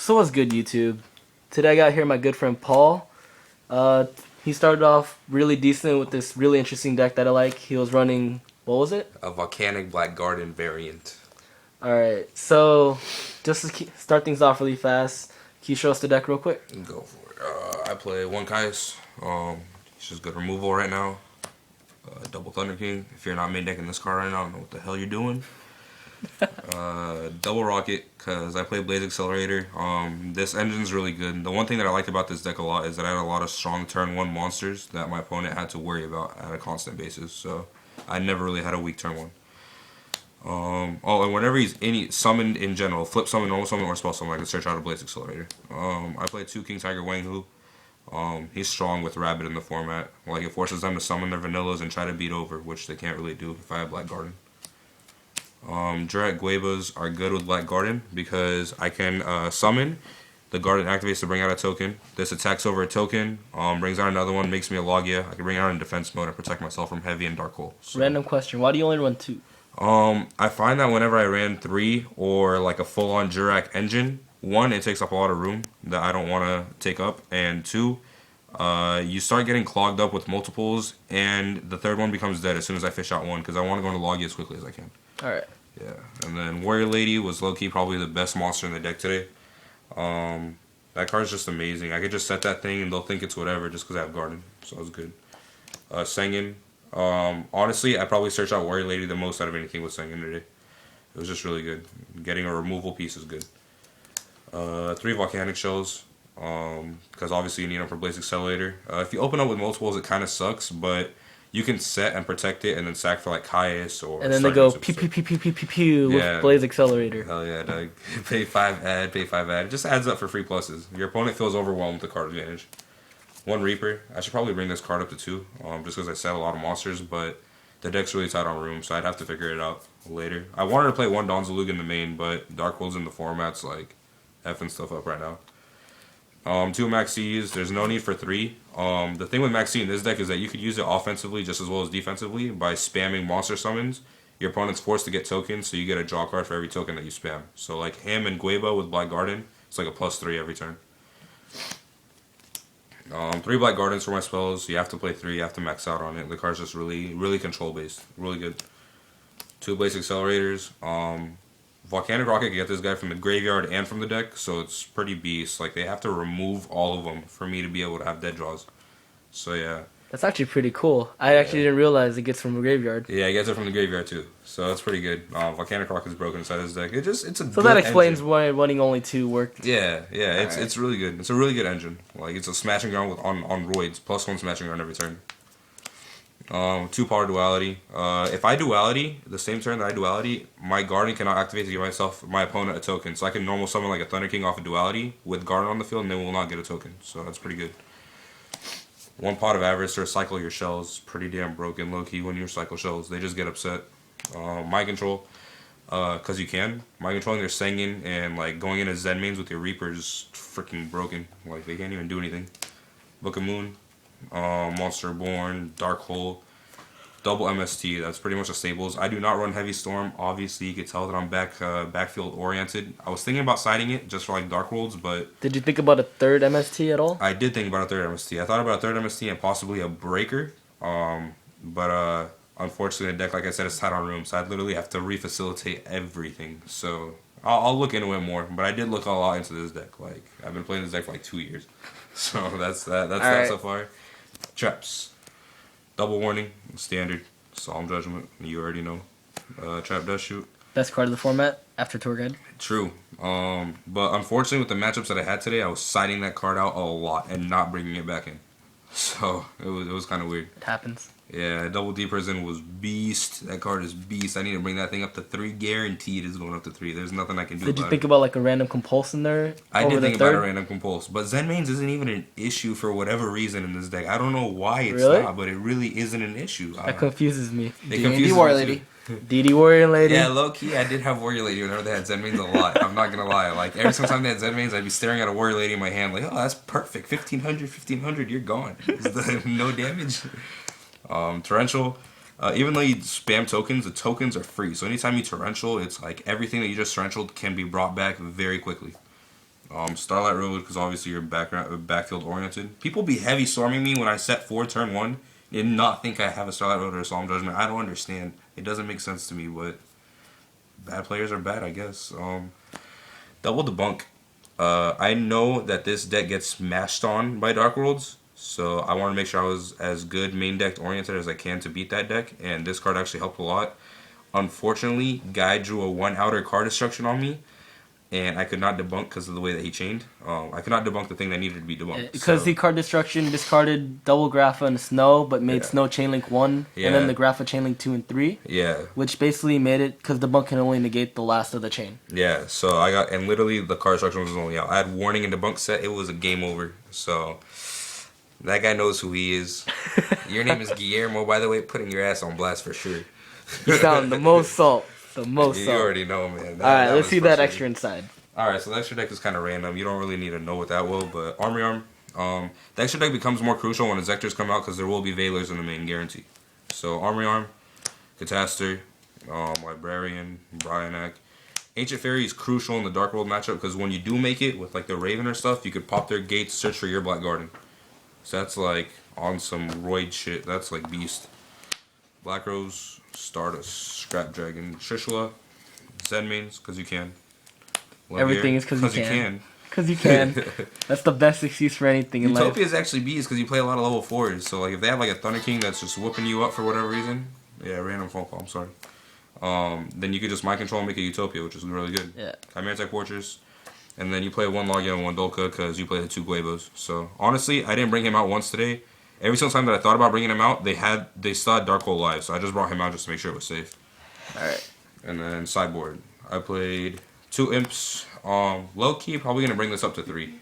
So what's good, YouTube? Today I got here my good friend Paul. He started off really decent with this really interesting deck that I like. He was running, what was it? A Volcanic Black Garden variant. Alright, so just to start things off really fast, can you show us the deck real quick? Go for it. I play one Kais. He's just good removal right now. Double Thunder King. If you're not main decking this card right now, I don't know what the hell you're doing. Double Rocket, because I play Blaze Accelerator. This engine's really good. The one thing that I liked about this deck a lot is that I had a lot of strong turn 1 monsters that my opponent had to worry about at a constant basis. So I never really had a weak turn 1. And whenever he's summoned in general, flip summon, normal summon, or spell summon, I can search out a Blaze Accelerator. I play 2 King Tiger Wang Hu. He's strong with Rabbit in the format. Like, it forces them to summon their vanillas and try to beat over, which they can't really do if I have Black Garden. Jurak Guebas are good with Black Garden because I can summon. The Garden activates to bring out a token. This attacks over a token, brings out another one, makes me a Logia. I can bring it out in defense mode and protect myself from Heavy and Dark Hole. So. Random question, why do you only run 2? I find that whenever I ran 3 or like a full-on Jurak engine, 1, it takes up a lot of room that I don't want to take up, and 2, you start getting clogged up with multiples, and the third one becomes dead as soon as I fish out 1 because I want to go into Logia as quickly as I can. Alright. Yeah, and then Warrior Lady was low-key probably the best monster in the deck today. That card's just amazing. I could just set that thing and they'll think it's whatever just because I have Garden, so it's good. Sengen. Honestly, I probably searched out Warrior Lady the most out of anything with Sengen today. It was just really good. Getting a removal piece is good. 3 Volcanic shells, because obviously you need them for Blaze Accelerator. If you open up with multiples, it kind of sucks, but you can set and protect it and then sack for like Caius or... And then they go pew pew pew pew pew pew pew with Blaze Accelerator. Hell yeah, Doug. Pay 5 add, pay 5 add. It just adds up for free pluses. Your opponent feels overwhelmed with the card advantage. 1 Reaper. I should probably bring this card up to 2, just because I set a lot of monsters, but the deck's really tight on room, so I'd have to figure it out later. I wanted to play 1 Donzalug in the main, but Dark Hole's in the format's like effing stuff up right now. 2 Maxis. There's no need for 3. The thing with Maxi in this deck is that you could use it offensively just as well as defensively by spamming monster summons. Your opponent's forced to get tokens, so you get a draw card for every token that you spam. So like him and Gueba with Black Garden, it's like a +3 every turn. 3 Black Gardens for my spells. You have to play 3. You have to max out on it. The card's just really control based. Really good. 2 Blaze Accelerators. Volcanic Rocket can get this guy from the graveyard and from the deck, so it's pretty beast. Like, they have to remove all of them for me to be able to have dead draws. So yeah. That's actually pretty cool. I actually didn't realize it gets from the graveyard. Yeah, it gets it from the graveyard too. So that's pretty good. Volcanic Rocket is broken inside this deck. It's a so that explains why running only 2 worked. Yeah, it's really good. It's a really good engine. Like, it's a smashing ground with on roids, +1 smashing ground every turn. 2 Power Duality. If I Duality, the same turn that I Duality, my Garden cannot activate to give my opponent a token. So I can normal summon like a Thunder King off of Duality with Garden on the field and they will not get a token. So that's pretty good. 1 Pot of Avarice to recycle your shells. Pretty damn broken, low-key, when you recycle shells. They just get upset. Mind Control. Because you can. Mind Controlling their Sengen and like going into Zen mains with your Reaper is freaking broken. Like, they can't even do anything. Book of Moon. Monster Born, Dark Hole, double MST. That's pretty much the staples. I do not run Heavy Storm. Obviously, you can tell that I'm backfield oriented. I was thinking about siding it just for like Dark Holds, but did you think about a 3rd MST at all? I did think about a 3rd MST. I thought about a 3rd MST and possibly a Breaker. But unfortunately, the deck, like I said, is tight on room, so I literally have to refacilitate everything. So I'll look into it more. But I did look a lot into this deck. Like, I've been playing this deck for like 2 years. So that's that so far. Traps. Double Warning, standard. Solemn Judgment, you already know. Trap does shoot. Best card of the format after Tour Guide. True. But unfortunately with the matchups that I had today, I was siding that card out a lot and not bringing it back in. So it was kind of weird. It happens. Yeah, Double D Prison was beast. That card is beast. I need to bring that thing up to 3. Guaranteed it's going up to 3. There's nothing I can do about it. Did you think about like a random compulse in there? I did think about a random compulse. But Zen mains isn't even an issue for whatever reason in this deck. I don't know why it's not, but it really isn't an issue. That confuses me. It confuses Warrior Lady. DD Warrior Lady. Yeah, low key, I did have Warrior Lady whenever they had Zen mains a lot. I'm not gonna lie. Like, every single time they had Zen mains, I'd be staring at a Warrior Lady in my hand, like, oh, that's perfect. 1500, you're gone. No damage. Torrential. Even though you spam tokens, the tokens are free. So anytime you torrential, it's like everything that you just torrentialed can be brought back very quickly. Starlight Road, because obviously you're backfield oriented. People be heavy storming me when I set 4 turn 1. Did not think I have a Starlight Road or a Solemn Judgment. I don't understand. It doesn't make sense to me, but bad players are bad, I guess. Double Debunk. I know that this deck gets smashed on by Dark Worlds, so I want to make sure I was as good main deck oriented as I can to beat that deck, and this card actually helped a lot. Unfortunately, Guy drew a 1 outer card destruction on me, and I could not debunk because of the way that he chained. I could not debunk the thing that needed to be debunked. Because he card destruction discarded double Grapha and Snow, but made Snow Chainlink 1, and then the Grapha Chainlink 2 and 3. Yeah. Which basically made it, because debunk can only negate the last of the chain. Yeah, so I got, and literally the card destruction was only out. I had Warning and debunk set, it was a game over. So, that guy knows who he is. Your name is Guillermo, by the way, putting your ass on blast for sure. You found the most salt. The most You salt. already know, man. Alright, let's see that extra inside. Alright, so the extra deck is kind of random. You don't really need to know it that well, but Armory Arm. The extra deck becomes more crucial when Exectors come out because there will be Veilers in the main, guarantee. So Armory Arm, Cataster, Librarian, Bryanak. Ancient Fairy is crucial in the Dark World matchup because when you do make it with like the Raven or stuff, you could pop their gates, search for your Black Garden. So that's like on some roid shit. That's like beast. Black Rose, Stardust, Scrap Dragon, Shishula, Zen Mains, because you can. Everything is because you can. Because you can. That's the best excuse for anything in life. Utopia is actually beast because you play a lot of level 4s. So like if they have like a Thunder King that's just whooping you up for whatever reason, yeah, random phone call, I'm sorry. Then you could just mind control and make a Utopia, which is really good. Yeah. Chimera Tech Fortress. And then you play 1 Logia and 1 Dolka because you play the 2 Guevos. So honestly, I didn't bring him out once today. Every single time that I thought about bringing him out, they still had Dark Hole live, so I just brought him out just to make sure it was safe. Alright. And then sideboard, I played 2 Imps. Low key, probably gonna bring this up to 3.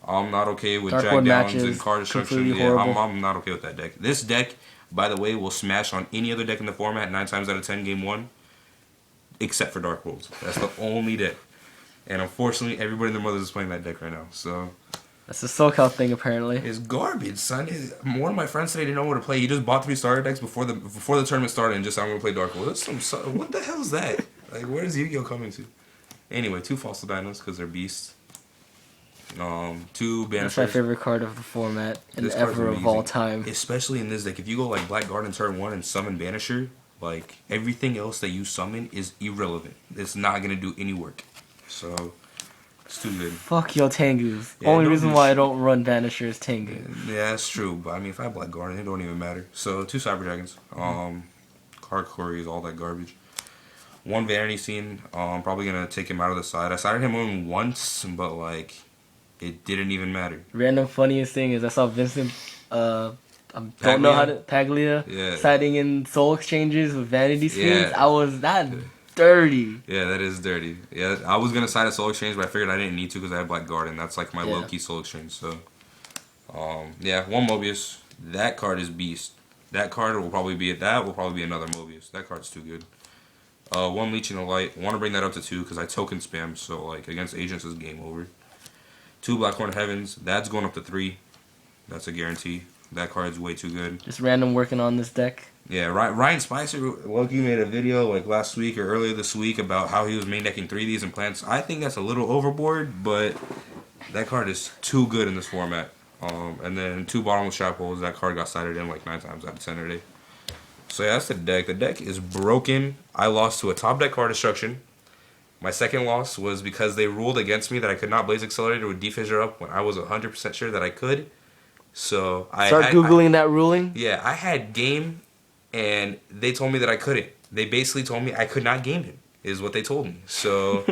I'm not okay with Dark Jack Lord Downs matches, and card destruction. completely Yeah, horrible. I'm not okay with that deck. This deck, by the way, will smash on any other deck in the format 9 times out of 10 game 1, except for Dark Worlds. That's the only deck. And unfortunately, everybody and their mothers is playing that deck right now. So. That's a SoCal thing, apparently. It's garbage, son. One of my friends today didn't know what to play. He just bought 3 starter decks before the tournament started and just said, I'm going to play Dark World. What the hell is that? Like, where is Yu-Gi-Oh coming to? Anyway, 2 Fossil Dinos because they're beasts. 2 Banishers. That's my favorite card of the format and This card's ever of amazing. all time. Especially in this deck. If you go like Black Garden turn 1 and summon Banisher, like, everything else that you summon is irrelevant. It's not going to do any work. So... it's too good. Fuck yo Tengus. Yeah, Only don't reason do why I shit. don't run Vanisher is Tengu. Yeah, that's true. But I mean, if I have Black Garden, it don't even matter. So 2 Cyber Dragons. Card Queries, all that garbage. 1 Vanity Scene. Probably gonna take him out of the side. I sided him on once, but like, it didn't even matter. Random funniest thing is I saw Vincent. I don't know how to Paglia siding in soul exchanges with Vanity Screens. Yeah. I was that dirty. Yeah, that is dirty. Yeah, I was gonna side a Soul Exchange, but I figured I didn't need to because I have Black Garden. That's like my low-key Soul Exchange. So, yeah, 1 Mobius. That card is beast. That card will probably be another Mobius. That card's too good. 1 Leeching the Light. Want to bring that up to 2 because I token spam. So like against agents is game over. 2 Blackhorn Heavens. That's going up to 3. That's a guarantee. That card's way too good. Just random working on this deck. Yeah, Ryan Spicer, Loki made a video like last week or earlier this week about how he was main decking 3Ds and plants. I think that's a little overboard, but that card is too good in this format. And then 2 Bottomless Trap Holes. That card got sided in like 9 times out of 10 today. So yeah, that's the deck. The deck is broken. I lost to a top deck card destruction. My second loss was because they ruled against me that I could not Blaze Accelerator with Defissure up when I was 100% sure that I could. So Start Googling that ruling. Yeah, I had game, and they told me that I couldn't. They basically told me I could not game him, is what they told me. So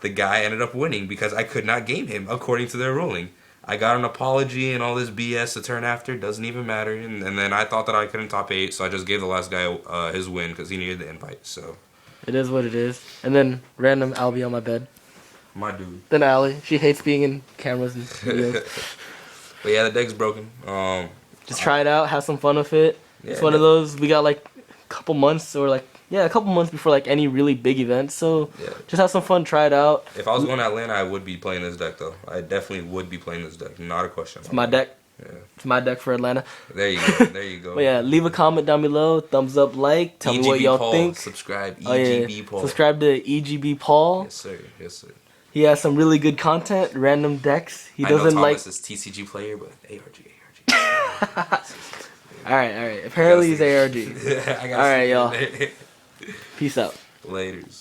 the guy ended up winning because I could not game him according to their ruling. I got an apology and all this BS the turn after. Doesn't even matter. And then I thought that I couldn't top 8, so I just gave the last guy his win because he needed the invite. So it is what it is. And then random Albie on my bed. My dude. Then Allie. She hates being in cameras and videos. But yeah, the deck's broken. Just try it out. Have some fun with it. Yeah, it's one of those. We got like a couple months before like any really big event. So just have some fun. Try it out. If I was going to Atlanta, I would be playing this deck though. I definitely would be playing this deck. Not a question. It's my deck. Yeah. It's my deck for Atlanta. There you go. There you go. But yeah, leave a comment down below. Thumbs up, like. Tell me what y'all Paul, think. Subscribe. EGB Paul. Subscribe to EGB Paul. Yes, sir. Yes, sir. He has some really good content, random decks. He I know doesn't like. Thomas is TCG player, but ARG. All right. Apparently he's ARG. I All right, y'all. Peace out. Laters.